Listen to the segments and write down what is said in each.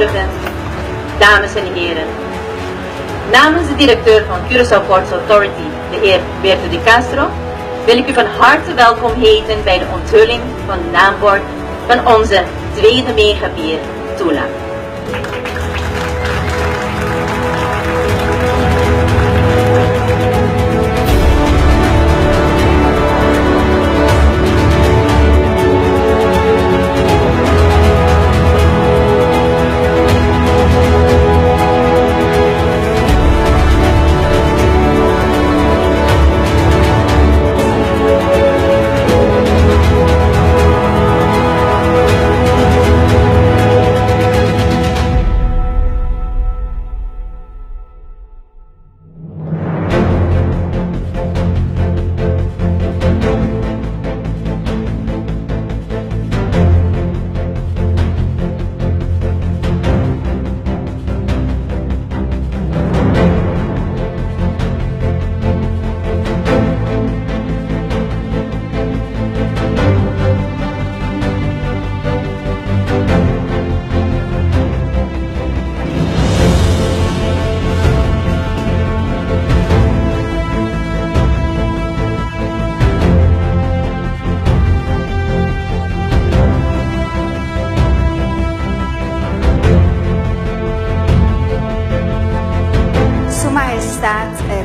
uitgenodigden, dames en heren. Namens de directeur van Curaçao Ports Authority, de heer Berto de Castro, wil ik u van harte welkom heten bij de onthulling van het naambord van onze tweede megapier, Tula.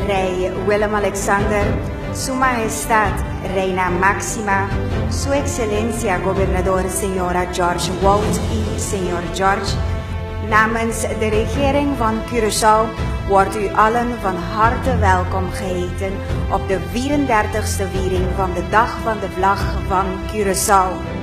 Rei Willem-Alexander, Su Majestad Reina Máxima, Su Excelencia Gobernador Señora George Walt y Señor George. Namens de regering van Curaçao wordt u allen van harte welkom geheten op de 34e viering van de Dag van de Vlag van Curaçao.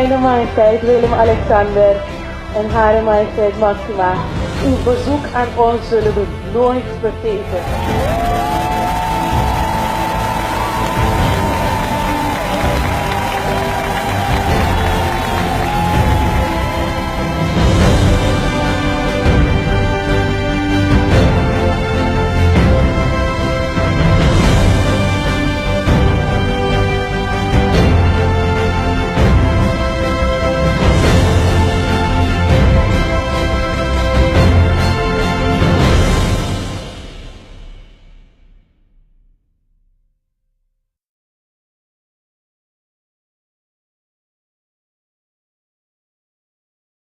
Zijne Majesteit Willem-Alexander en Hare Majesteit Maxima, uw bezoek aan ons zullen we nooit vergeten.